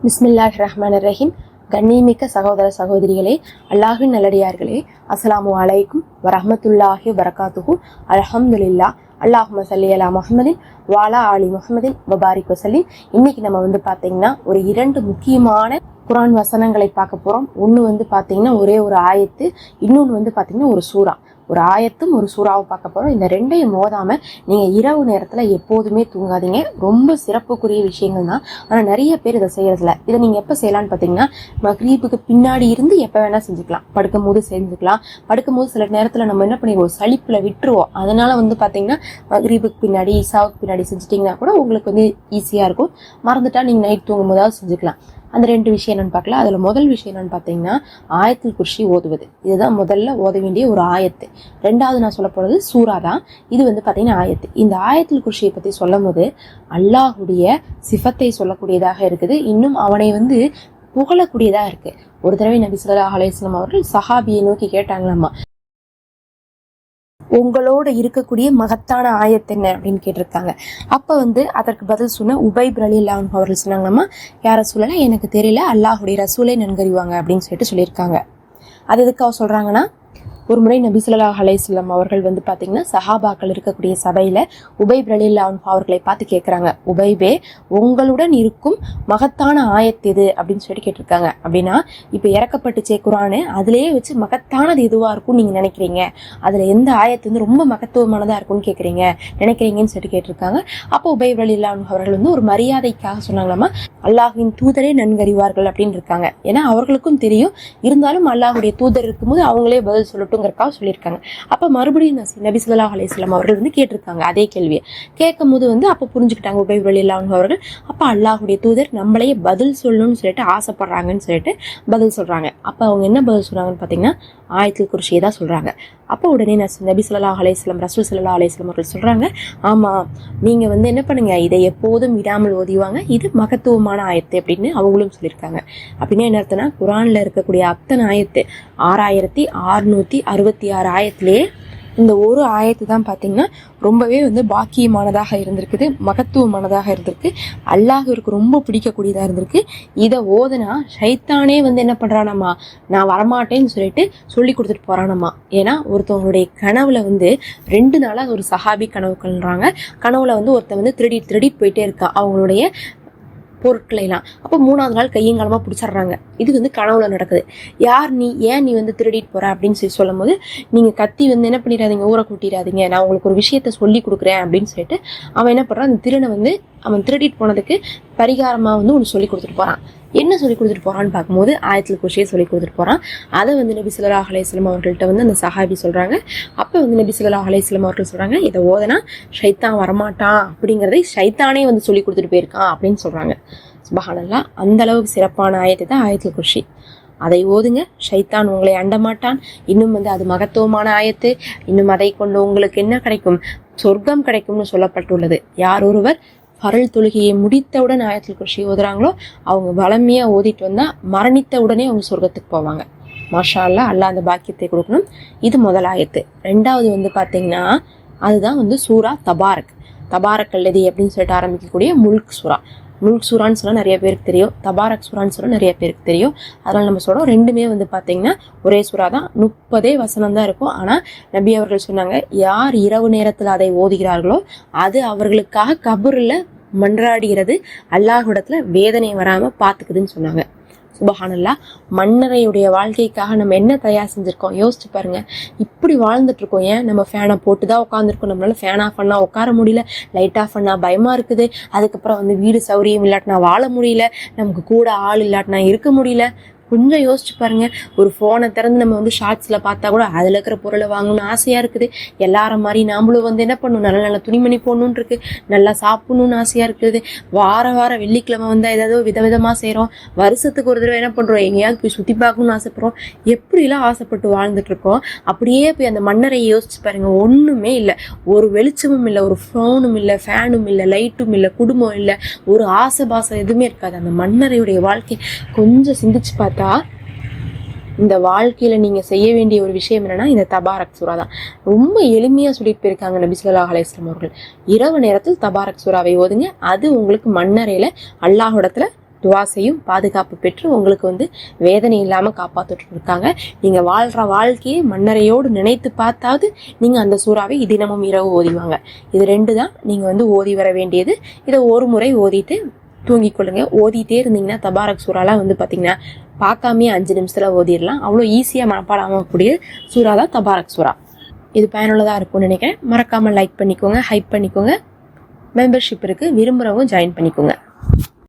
பிஸ்மில்லாஹ் ரஹ்மான் ரஹீம். கண்ணியமிக்க சகோதர சகோதரிகளே, அல்லாஹின் நல்லடியார்களே, அஸ்ஸலாமு அலைக்கும் வரஹ்மத்துல்லாஹி வரகாத்துஹு. அல்ஹம்துலில்லாஹ். அல்லாஹும்ம ஸல்லி அலா முஹம்மதின் வஅலா ஆலி முஹம்மதின் வபாரிக் வஸல்லிம். இன்னைக்கு நம்ம பார்த்தீங்கன்னா ஒரு 2 முக்கியமான குர்ஆன் வசனங்களை பார்க்க போறோம். ஒன்று பார்த்தீங்கன்னா ஒரே ஒரு ஆயத்து, இன்னொன்று பார்த்தீங்கன்னா ஒரு சூறா. ஒரு ஆயத்தும் ஒரு சூறாவும் பார்க்க போறோம். இந்த ரெண்டையும் மோதாம நீங்க இரவு நேரத்துல எப்போதுமே தூங்காதீங்க. ரொம்ப சிறப்புக்குரிய விஷயங்கள் தான். ஆனா நிறைய பேர் இதை செய்யறதில்ல. இதை நீங்க எப்ப செய்யலாம்னு பாத்தீங்கன்னா, மக்ரீபுக்கு பின்னாடி இருந்து எப்ப வேணா செஞ்சுக்கலாம். படுக்கும் போது செஞ்சுக்கலாம். படுக்கும் போது சில நேரத்துல நம்ம என்ன பண்ணிடுவோம், சலிப்புல விட்டுருவோம். அதனால பாத்தீங்கன்னா மக்ரீபுக்கு பின்னாடி இசாவுக்கு பின்னாடி செஞ்சுட்டீங்கன்னா கூட உங்களுக்கு ஈஸியா இருக்கும். மறந்துட்டா நீங்க நைட் தூங்கும் போதாவது செஞ்சுக்கலாம். அந்த 2 விஷயம் என்னன்னு பார்க்கலாம். அதுல முதல் விஷயம் என்னன்னு பார்த்தீங்கன்னா, ஆயத்துல் குர்சி ஓதுவது. இதுதான் முதல்ல ஓத வேண்டிய ஒரு ஆயத்து. ரெண்டாவது நான் சொல்ல போறது சூறா தான். இது பார்த்தீங்கன்னா ஆயத்து. இந்த ஆயத்துல் குர்சியை பத்தி சொல்லும் போது அல்லாஹுடைய சிஃபத்தை சொல்லக்கூடியதாக இருக்குது. இன்னும் அவனை புகழக்கூடியதா இருக்கு. ஒரு தடவை நபி ஸல்லல்லாஹு அலைஹி வஸல்லம் அவர்கள் சஹாபியை நோக்கி கேட்டாங்களாமா, உங்களோட இருக்கக்கூடிய மகத்தான ஆயத்து என்ன அப்படின்னு கேட்டிருக்காங்க. அப்ப அதற்கு பதில் சொன்ன உபைப் ரலியல்லாஹு அன்ஹு அவர்கள் சொன்னாங்களாமா, யார சொல்லல, எனக்கு தெரியல, அல்லாஹுடைய ரசூலை நன்கறிவாங்க அப்படின்னு சொல்லியிருக்காங்க. அது எதுக்காக சொல்றாங்கன்னா, ஒரு முறை நபி ஸல்லல்லாஹு அலைஹி வஸல்லம் அவர்கள் பாத்தீங்கன்னா சஹாபாக்கள் இருக்கக்கூடிய சபையில உபைப் ரலியல்லாஹு அன்ஹு அவர்களை பார்த்து கேட்கறாங்க, உபைபே, உங்களுடன் இருக்கும் மகத்தான ஆயத்து எது அப்படின்னு கேட்டிருக்காங்க. அப்படின்னா இப்ப இறக்கப்பட்டுச்சே குர்ஆனு, அதுலயே வச்சு மகத்தானது எதுவா இருக்கும்னு நீங்க நினைக்கிறீங்க, அதுல எந்த ஆயத்து ரொம்ப மகத்துவமானதா இருக்கும்னு நினைக்கிறீங்கன்னு கேட்டிருக்காங்க. அப்போ உபைப் ரலியல்லாஹு அன்ஹு அவர்கள் ஒரு மரியாதைக்காக சொன்னாங்களாமா, அல்லாஹ்வின் தூதரே நன்கறிவார்கள் அப்படின்னு இருக்காங்க. ஏன்னா அவர்களுக்கும் தெரியும், இருந்தாலும் அல்லாஹுடைய தூதர் இருக்கும்போது அவங்களே பதில் சொல்லட்டும் சொல்லியிருக்காங்க. அப்ப மறுபடியும் நபி ஸல்லல்லாஹு அலைஹி வஸல்லம் அவர்கள் கேட்டிருக்காங்க அதே கேள்வியை. கேட்கும் போது அப்ப புரிஞ்சுக்கிட்டாங்க உபைப் ரலியல்லாஹு அன்ஹு அவர்கள், அப்ப அல்லாஹுடைய தூதர் நம்மளையே பதில் சொல்லணும்னு ஆசைப்படுறாங்கன்னு பதில் சொல்றாங்க. அப்ப அவங்க என்ன பதில் சொல்றாங்கன்னு பாத்தீங்கன்னா, ஆயத்துல் குர்சியை தான் சொல்றாங்க. அப்போ உடனே நபி ஸல்லல்லாஹு அலைஹி வஸல்லம் ரசூல் ஸல்லல்லாஹு அலைஹி வஸல்லம் அவர்கள் சொல்றாங்க, ஆமா, நீங்க என்ன பண்ணுங்க, இதை எப்போதும் விடாமல் ஓதிவாங்க, இது மகத்துவமான ஆயத்து அப்படின்னு அவங்களும் சொல்லியிருக்காங்க. அப்படின்னா என்ன அர்த்தம்னா, குர்ஆன்ல இருக்கக்கூடிய அத்தனை ஆயத்து 6666 ஆயத்திலேயே இந்த ஒரு ஆயத்து தான் பாத்தீங்கன்னா ரொம்பவே பாக்கியமானதாக இருந்திருக்குது, மகத்துவமானதாக இருந்திருக்கு, அல்லாஹ்விற்கு ரொம்ப பிடிக்கக்கூடியதா இருந்திருக்கு. இதை ஓதுனா ஷைத்தானே என்ன பண்றானாமா, நான் வரமாட்டேன்னு சொல்லி கொடுத்துட்டு போறானாமா. ஏன்னா ஒருத்தவங்களுடைய கனவுல 2 நாளா ஒரு சஹாபி கனவு கண்டுறாங்க. கனவுல ஒருத்தன் திருடி போயிட்டே இருக்கான் அவங்களுடைய பொருட்களை எல்லாம். அப்போ 3ஆவது நாள் கையங்காலமா பிடிச்சிடுறாங்க. இது கனவுல நடக்குது. யார் நீ, ஏன் நீ திருடிட்டு போற அப்படின்னு சொல்லும் போது, நீங்க கத்தி என்ன பண்ணிடாதீங்க, ஊரை கூட்டிடாதீங்க, நான் உங்களுக்கு ஒரு விஷயத்த சொல்லி கொடுக்குறேன் அப்படின்னு அவன் என்ன பண்றான், அந்த திருடனை அவன் திருடிட்டு போனதுக்கு பரிகாரமா ஒன்று சொல்லி கொடுத்துட்டு போறான். என்ன சொல்லி கொடுத்துட்டு போறான்னு பார்க்கும்போது ஆயத்துல் குர்சியை சொல்லி கொடுத்துட்டு போறான். அதை நபி ஸல்லல்லாஹு அலைஹி வஸல்லம் அவர்கள்ட்ட அந்த சஹாபி சொல்றாங்க. அப்ப நபி ஸல்லல்லாஹு அலைஹி வஸல்லம் அவர்கள் சொல்றாங்க, இதை ஓதனா ஷைத்தான் வரமாட்டான் அப்படிங்கறதை ஷைத்தானே சொல்லி கொடுத்துட்டு போயிருக்கான் அப்படின்னு சொல்றாங்க. சுப்ஹானல்லாஹ். அந்த அளவுக்கு சிறப்பான ஆயத்து தான் ஆயத்துல் குர்சி. அதை ஓதுங்க, ஷைத்தான் உங்களை அண்டமாட்டான். இன்னும் அது மகத்துவமான ஆயத்து. இன்னும் அதை கொண்டு உங்களுக்கு என்ன கிடைக்கும், சொர்க்கம் கிடைக்கும்னு சொல்லப்பட்டுள்ளது. யார் ஒருவர் ஃபரல் தொழுகையை முடித்தவுடன் ஆயத்துல் குர்சி ஓதுறாங்களோ அவங்க வளமையா ஓதிட்டு வந்தா மரணித்த உடனே அவங்க சொர்க்கத்துக்கு போவாங்க. மாஷா அல்லாஹ், அல்லாஹ் அந்த பாக்கியத்தை கொடுக்கணும். இது முதல் ஆயத்து. ரெண்டாவது பாத்தீங்கன்னா அதுதான் சூரா தபாரக். தபாரக் அல்லதி அப்படின்னு ஆரம்பிக்கக்கூடிய முல்க் சூரா. முல்க் சூரான்னு சொன்னா நிறைய பேருக்கு தெரியும், தபாரக் சூரான்னு சொன்னா நிறைய பேருக்கு தெரியும். அதனால நம்ம சொல்றோம், ரெண்டுமே பாத்தீங்கன்னா ஒரே சூறா தான். 30 வசனம் தான் இருக்கும். ஆனா நபி அவர்கள் சொன்னாங்க, யார் இரவு நேரத்துல அதை ஓதுகிறார்களோ அது அவர்களுக்காக கபூர்ல மன்றாடுகிறது, அல்லாஹ்விடத்துல வேதனை வராம பாத்துக்குதுன்னு சொன்னாங்க. சுப்ஹானல்லாஹ். மன்னரையுடைய வாழ்க்கைக்காக நம்ம என்ன தயார் செஞ்சிருக்கோம் யோசிச்சு பாருங்க. இப்படி வாழ்ந்துட்டு இருக்கோம். ஏன் நம்ம ஃபேனை போட்டுதான் உட்காந்துருக்கோம், நம்மளால ஃபேன் ஆஃப் பண்ணா உட்கார முடியல, லைட் ஆஃப் பண்ணா பயமா இருக்குது, அதுக்கப்புறம் வீடு சௌரியம் இல்லாட்டினா வாழ முடியல, நமக்கு கூட ஆள் இல்லாட்டினா இருக்க முடியல. கொஞ்சம் யோசிச்சு பாருங்க. ஒரு போனை திறந்து நம்ம ஷார்ட்ஸ்ல பார்த்தா கூட அதுல இருக்கிற பொருளை வாங்கணும்னு ஆசையா இருக்குது. எல்லாரும் மாதிரி நாமளும் என்ன பண்ணணும், நல்ல நல்ல துணிமணி போடணும்னு இருக்கு, நல்லா சாப்பிடணும்னு ஆசையா இருக்குது. வார வெள்ளிக்கிழமை ஏதாவது விதவிதமா செய்யறோம். வருஷத்துக்கு ஒரு தடவை என்ன பண்றோம், எங்கேயாவது போய் சுத்தி பார்க்கணும்னு ஆசைப்படுறோம். எப்படி எல்லாம் ஆசைப்பட்டு வாழ்ந்துட்டு இருக்கோம். அப்படியே போய் அந்த மன்னரை யோசிச்சு பாருங்க. ஒண்ணுமே இல்லை, ஒரு வெளிச்சமும் இல்லை, ஒரு போனும் இல்லை, ஃபேனும் இல்லை, லைட்டும் இல்லை, குடும்பம் இல்லை, ஒரு ஆசை பாசம் எதுவுமே இருக்காது. அந்த மன்னரையுடைய வாழ்க்கை கொஞ்சம் சிந்திச்சு பார்த்தா இந்த வாழ்க்கையில நீங்க செய்ய வேண்டிய ஒரு விஷயம் என்னன்னா, இந்த தபாரக் சூரா தான். ரொம்ப எளிமையா சொல்லிட்டு போயிருக்காங்க நபி ஸல்லல்லாஹு அலைஹி வஸல்லம் அவர்கள். இரவு நேரத்தில் தபாரக் சூராவை ஓதுங்க, அது உங்களுக்கு மன்னரையில அல்லாஹ்விடத்துல துவாசையும் பாதுகாப்பு பெற்று உங்களுக்கு வந்து வேதனை இல்லாமல் காப்பாற்றிட்டு இருக்காங்க. நீங்கள் வாழ்கிற வாழ்க்கையை மன்னரையோடு நினைத்து பார்த்தாவது நீங்கள் அந்த சூறாவை தினமும் இரவு ஓதிவாங்க. இது 2 தான் நீங்கள் வந்து ஓதி வர வேண்டியது. இதை ஒரு முறை ஓதிட்டு தூங்கிக் கொள்ளுங்க. ஓதிட்டே இருந்தீங்கன்னா தபாரக் சூறாலாம் வந்து பார்த்தீங்கன்னா பார்க்காமே 5 நிமிஷத்தில் ஓதிடலாம். அவ்வளோ ஈஸியாக மனப்பாடமாகக்கூடிய சூறா தான் தபாரக் சூறா. இது பயனுள்ளதாக இருக்கும்னு நினைக்கிறேன். மறக்காமல் லைக் பண்ணிக்கோங்க, ஹைப் பண்ணிக்கோங்க. மெம்பர்ஷிப் இருக்குது, விரும்புகிறவங்க ஜாயின் பண்ணிக்கோங்க.